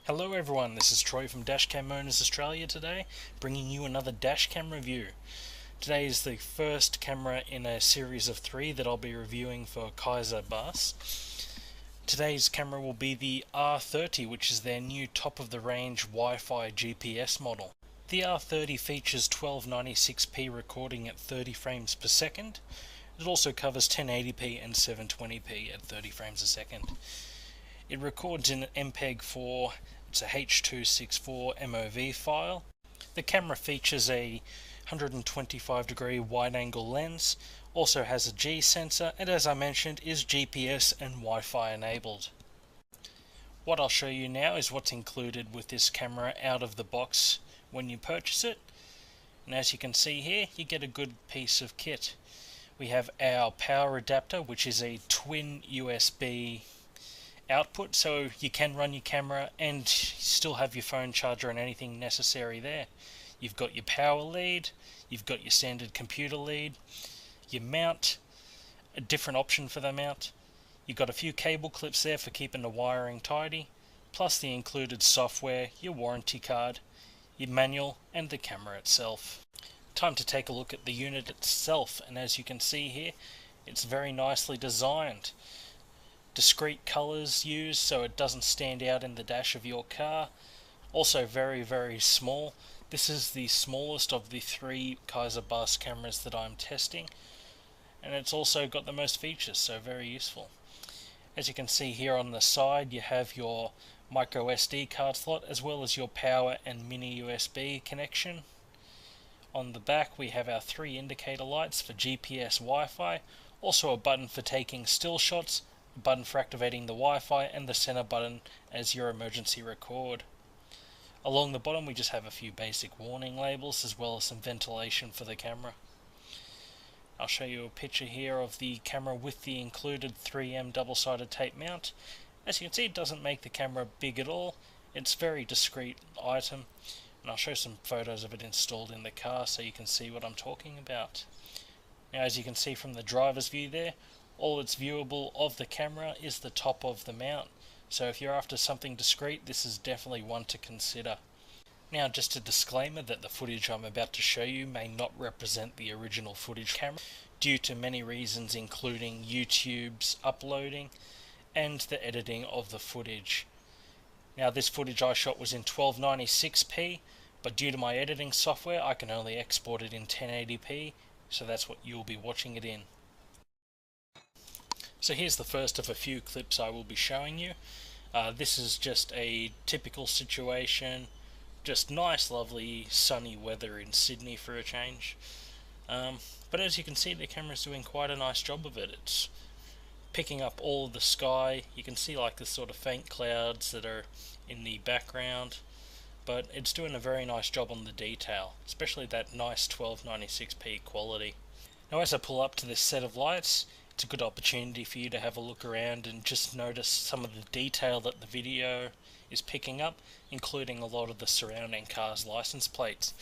Hello everyone, this is Troy from Dashcam Owners Australia today, bringing you another dashcam review. Today is the first camera in a series of 3 that I'll be reviewing for Kaiser Baas. Today's camera will be the R30, which is their new top-of-the-range Wi-Fi GPS model. The R30 features 1296p recording at 30 frames per second. It also covers 1080p and 720p at 30 frames a second. It records in MPEG-4, it's a H.264 MOV file. The camera features a 125 degree wide angle lens, also has a G sensor, and as I mentioned is GPS and Wi-Fi enabled. What I'll show you now is what's included with this camera out of the box when you purchase it. And as you can see here, you get a good piece of kit. We have our power adapter, which is a twin USB output, so you can run your camera and still have your phone charger and anything necessary there. You've got your power lead, you've got your standard computer lead, your mount, a different option for the mount. You've got a few cable clips there for keeping the wiring tidy, plus the included software, your warranty card, your manual, and the camera itself. Time to take a look at the unit itself, and as you can see here, it's very nicely designed. Discrete colours used so it doesn't stand out in the dash of your car. Also very small. This is the smallest of the 3 Kaiser Baas cameras that I'm testing, and it's also got the most features, so very useful. As you can see here on the side, you have your micro SD card slot as well as your power and mini USB connection. On the back we have our 3 indicator lights for GPS Wi-Fi, also a button for taking still shots, a button for activating the Wi-Fi, and the center button as your emergency record. Along the bottom we just have a few basic warning labels as well as some ventilation for the camera. I'll show you a picture here of the camera with the included 3M double-sided tape mount. As you can see, it doesn't make the camera big at all. It's a very discreet item, and I'll show some photos of it installed in the car so you can see what I'm talking about. Now, as you can see from the driver's view there, all that's viewable of the camera is the top of the mount, so if you're after something discreet, this is definitely one to consider. Now, just a disclaimer that the footage I'm about to show you may not represent the original footage camera due to many reasons, including YouTube's uploading and the editing of the footage. Now, this footage I shot was in 1296p, but due to my editing software I can only export it in 1080p, so that's what you'll be watching it in. So here's the first of a few clips I will be showing you. This is just a typical situation, just nice lovely sunny weather in Sydney for a change. But as you can see, the camera's doing quite a nice job of it. It's picking up all of the sky. You can see like the sort of faint clouds that are in the background, but it's doing a very nice job on the detail, especially that nice 1296p quality. Now as I pull up to this set of lights, it's a good opportunity for you to have a look around and just notice some of the detail that the video is picking up, including a lot of the surrounding cars' license plates.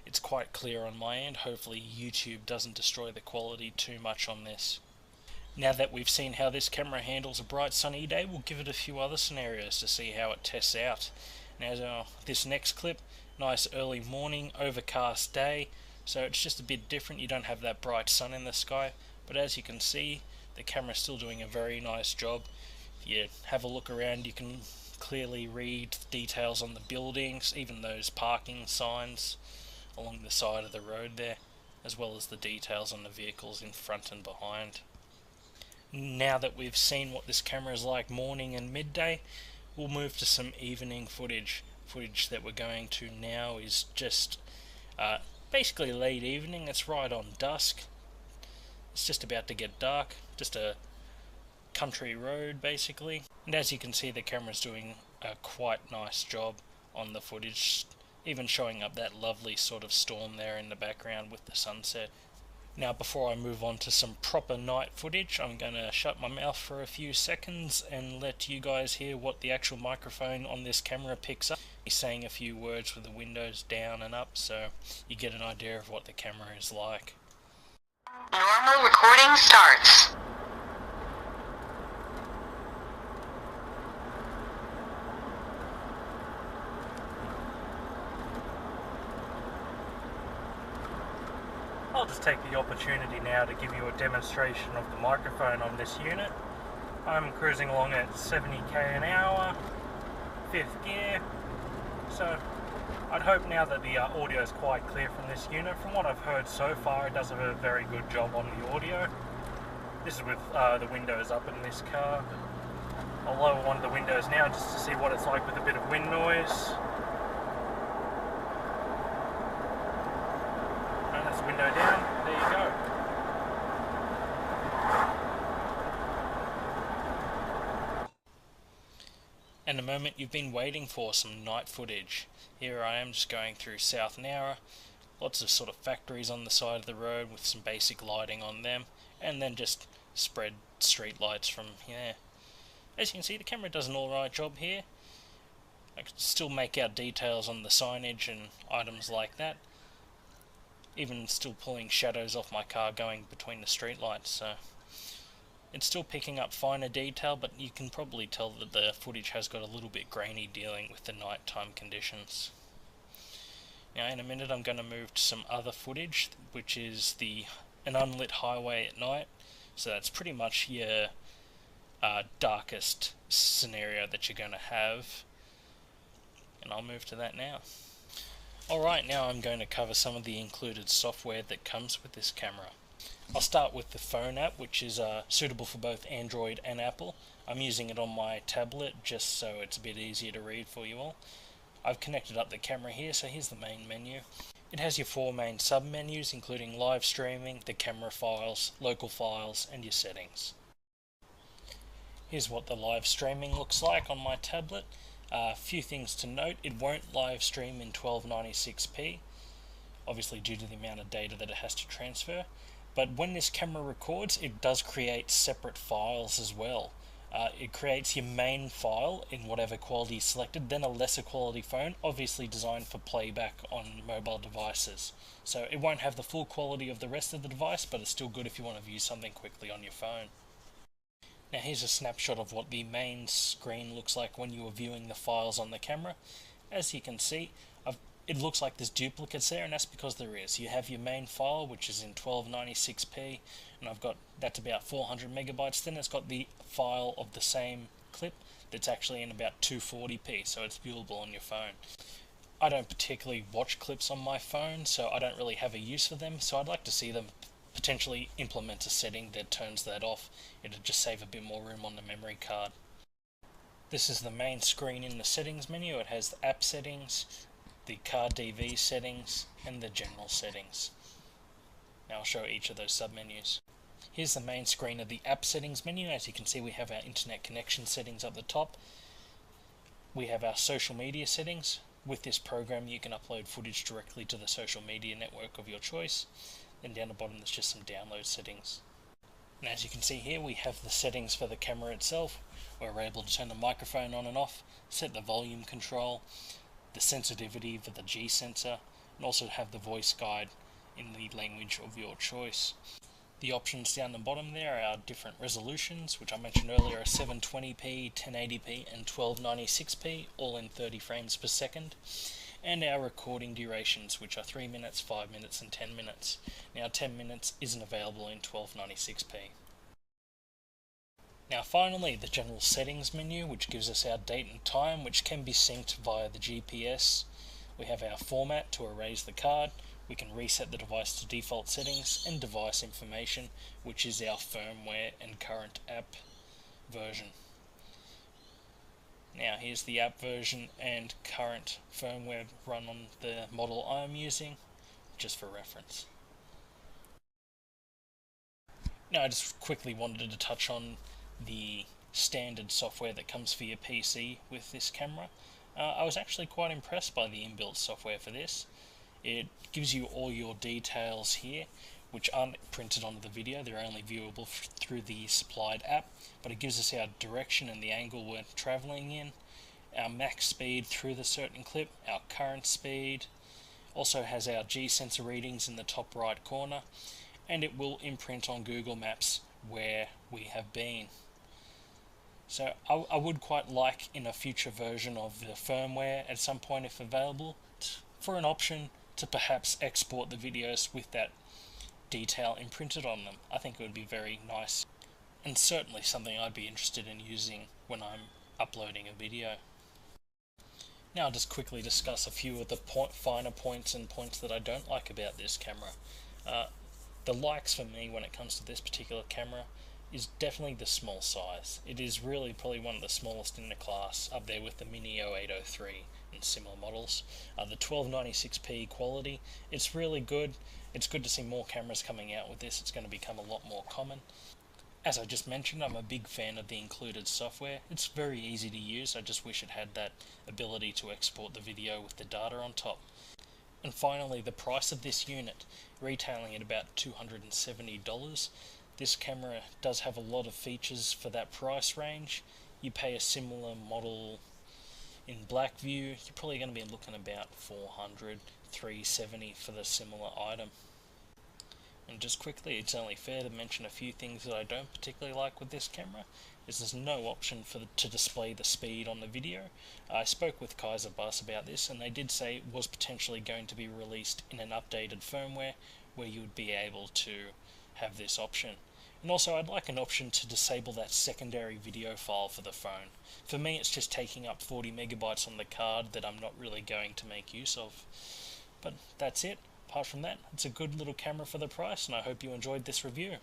It's quite clear on my end. Hopefully YouTube doesn't destroy the quality too much on this. Now that we've seen how this camera handles a bright sunny day, we'll give it a few other scenarios to see how it tests out. Now this next clip, nice early morning, overcast day, so it's just a bit different. You don't have that bright sun in the sky, but as you can see, the camera's still doing a very nice job. If you have a look around, you can clearly read details on the buildings, even those parking signs along the side of the road there, as well as the details on the vehicles in front and behind. Now that we've seen what this camera is like morning and midday, we'll move to some evening footage. Footage that we're going to now is just basically late evening. It's right on dusk. It's just about to get dark, just a country road basically. And as you can see, the camera's doing a quite nice job on the footage, even showing up that lovely sort of storm there in the background with the sunset. Now before I move on to some proper night footage, I'm going to shut my mouth for a few seconds and let you guys hear what the actual microphone on this camera picks up. He's saying a few words with the windows down and up, so you get an idea of what the camera is like. Normal recording starts. I'll just take the opportunity now to give you a demonstration of the microphone on this unit. I'm cruising along at 70k an hour, 5th gear, so I'd hope now that the audio is quite clear from this unit. From what I've heard so far, it does a very good job on the audio. This is with the windows up in this car. I'll lower one of the windows now just to see what it's like with a bit of wind noise. And that's the window down. There you go. And the moment you've been waiting for, some night footage. Here I am just going through South Nowra. Lots of sort of factories on the side of the road with some basic lighting on them. And then just spread street lights from here. As you can see, the camera does an alright job here. I can still make out details on the signage and items like that. Even still pulling shadows off my car going between the street lights, so it's still picking up finer detail, but you can probably tell that the footage has got a little bit grainy dealing with the nighttime conditions. Now in a minute I'm going to move to some other footage, which is an unlit highway at night. So that's pretty much your darkest scenario that you're going to have. And I'll move to that now. Alright, now I'm going to cover some of the included software that comes with this camera. I'll start with the phone app, which is suitable for both Android and Apple. I'm using it on my tablet just so it's a bit easier to read for you all. I've connected up the camera here, so here's the main menu. It has your 4 main sub-menus, including live streaming, the camera files, local files, and your settings. Here's what the live streaming looks like on my tablet. A few things to note: it won't live stream in 1296p, obviously due to the amount of data that it has to transfer. But when this camera records, it does create separate files as well. It creates your main file in whatever quality is selected, then a lesser quality phone, obviously designed for playback on mobile devices. So it won't have the full quality of the rest of the device, but it's still good if you want to view something quickly on your phone. Now here's a snapshot of what the main screen looks like when you are viewing the files on the camera. As you can see, it looks like there's duplicates there, and that's because there is. You have your main file, which is in 1296p, and that's about 400 megabytes. Then it's got the file of the same clip that's actually in about 240p, so it's viewable on your phone. I don't particularly watch clips on my phone, so I don't really have a use for them, so I'd like to see them potentially implement a setting that turns that off. It'd just save a bit more room on the memory card. This is the main screen in the settings menu. It has the app settings, the car DV settings, and the general settings. Now I'll show each of those submenus. Here's the main screen of the app settings menu. As you can see, we have our internet connection settings up the top. We have our social media settings. With this program you can upload footage directly to the social media network of your choice. Then down the bottom there's just some download settings. And as you can see here, we have the settings for the camera itself, where we're able to turn the microphone on and off, set the volume control, the sensitivity for the G sensor, and also have the voice guide in the language of your choice. The options down the bottom there are different resolutions, which I mentioned earlier are 720p, 1080p and 1296p, all in 30 frames per second. And our recording durations, which are 3 minutes, 5 minutes and 10 minutes. Now 10 minutes isn't available in 1296p. Now finally, the general settings menu, which gives us our date and time, which can be synced via the GPS. We have our format to erase the card. We can reset the device to default settings, and device information, which is our firmware and current app version. Now here's the app version and current firmware run on the model I'm using, just for reference. Now I just quickly wanted to touch on the standard software that comes for your PC with this camera. I was actually quite impressed by the inbuilt software for this. It gives you all your details here, which aren't printed onto the video. They're only viewable through the supplied app, but it gives us our direction and the angle we're traveling in, our max speed through the certain clip, our current speed, also has our G sensor readings in the top right corner, and it will imprint on Google Maps where we have been. So I would quite like, in a future version of the firmware at some point if available, for an option to perhaps export the videos with that detail imprinted on them. I think it would be very nice, and certainly something I'd be interested in using when I'm uploading a video. Now I'll just quickly discuss a few of the finer points and points that I don't like about this camera. The likes for me when it comes to this particular camera is definitely the small size. It is really probably one of the smallest in the class, up there with the Mini 0803 and similar models. The 1296p quality, it's really good. It's good to see more cameras coming out with this. It's going to become a lot more common. As I just mentioned, I'm a big fan of the included software. It's very easy to use. I just wish it had that ability to export the video with the data on top. And finally, the price of this unit, retailing at about $270. This camera does have a lot of features for that price range. You pay a similar model in black view, you're probably going to be looking about $400, $370 for the similar item. And just quickly, it's only fair to mention a few things that I don't particularly like with this camera, is there's no option to display the speed on the video. I spoke with Kaiser Baas about this, and they did say it was potentially going to be released in an updated firmware where you would be able to have this option. And also I'd like an option to disable that secondary video file for the phone. For me it's just taking up 40 megabytes on the card that I'm not really going to make use of. But that's it. Apart from that, it's a good little camera for the price, and I hope you enjoyed this review.